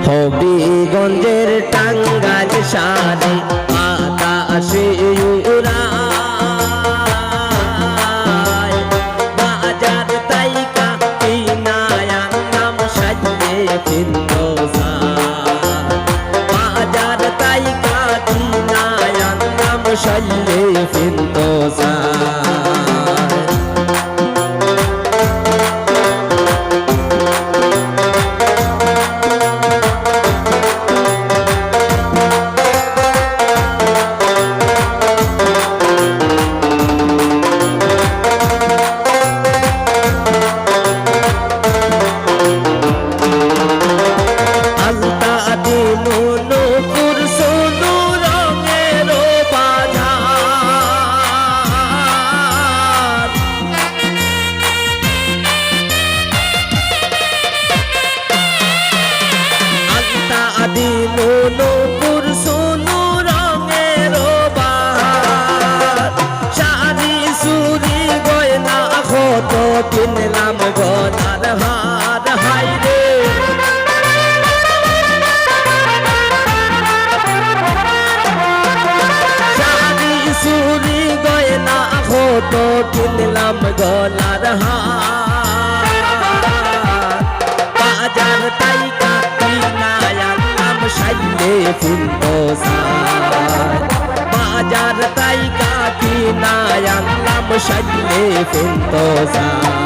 হবিগঞ্জের টাঙ্গাইল শাড়ি বাতাসে উড়ায়, বাজার তাইকা কিনায় আনলাম সাজে ফিরদৌসায়, বাজার তাইকা কিনায় আনলাম সাজে ফিরদৌসায়। নূপুর সোনু রঙের বাহার, শাড়ি চুড়ি গয়না কত কিনলাম গলার হার, হাইরে শাড়ি চুড়ি গয়না কত কিনলাম গলার হার, বাজার তাইকা সাজে ফিরদৌসায়, বাজার তাইকা কিনায় আনলাম সাজে ফিরদৌসায়।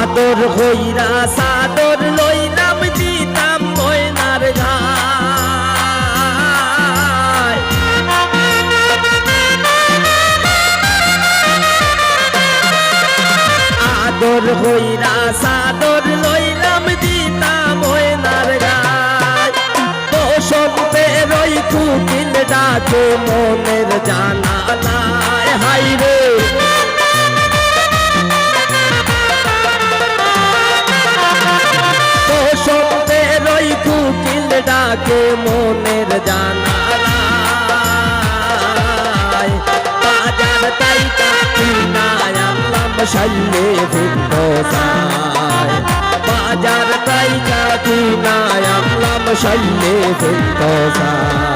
আদর হইরা সাদর লইলাম দিতাম ময়নার গায়, আদর হইরা সাদর লইলাম দিতাম ময়নার গায়, বসন্তের ওই কুকিল ডাকে মনের জানালায়, হাইরে কুকিল ডাকে মনের জানালায়, বাজার তাইকা কিনায় আনলাম সাজে ফিরদৌসায়, বাজার তাইকা কিনায় আনলাম সাজে ফিরদৌসায়।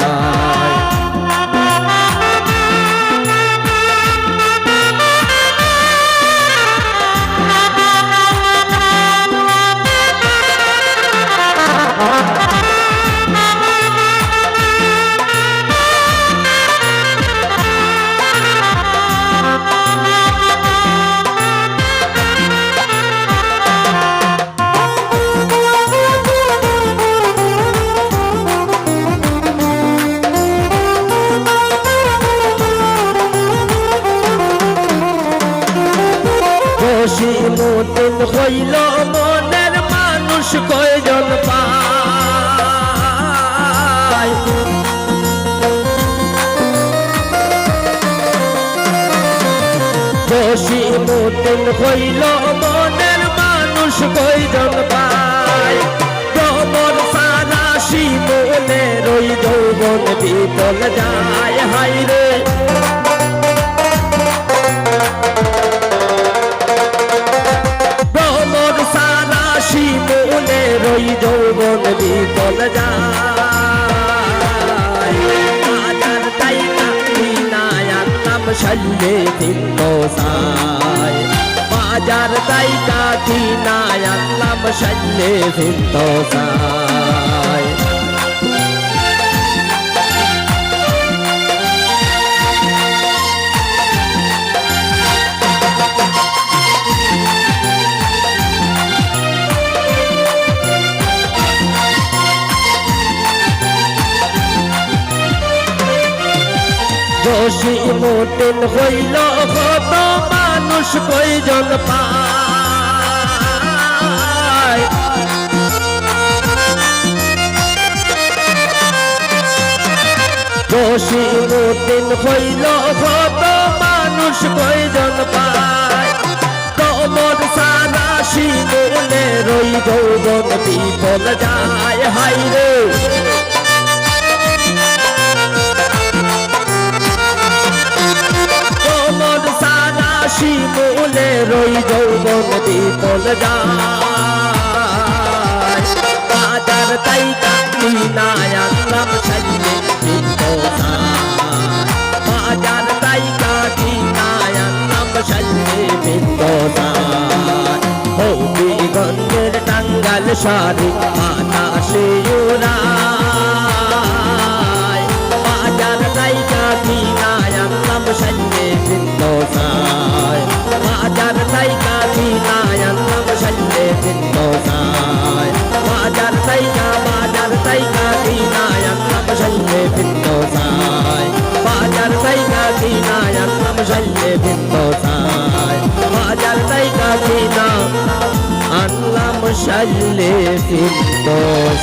মতিন হইল মনের মানুষ কয়জন পায়, দোষী মতিন হইল মনের মানুষ কয়জন পায়, ভ্রমর সারা শিমুলের ওই যৌবন বিতল যায়, হাইরে শিমুলের ওই যৌবন বিতল যায়, বাজার তাইকা কিনায় আনলাম সাজে ফিরদৌসায়, বাজার তাইকা কিনায় আনলাম সাজে ফিরদৌসায়। দোষী জসিমউদ্দিন হইল কত মানুষ কয়জন পায় জসিমউদ্দিন হইল কত মানুষ কয়জন পায় তোমর সারা শিমুলে রই যৌবন বিফল যায় হাইরে তোমর সারা শিমুলে রই যৌবন বিফল যায় বাজার তাইকা কিনায় আনলাম সাইলে বাজার তাইকা কিনায় আনলাম সাইলে হবিগঞ্জের টাঙ্গাল শাড়ি বাতাসে উড়ায় বাজার তাইকা কিনায় আনলাম সাইলে বিন্দোসায় বাজার তাইকা কিনায় আনলাম সাইলে বিন্দোসায় বাজার তাইকা কিনায় আনলাম সাইলে বিন্দোসায় বাজার তাইকা কিনায় আনলাম সাইলে বিন্দোসায় বাজার তাইকা কিনা আনলাম সাইলে বিন্দোসায়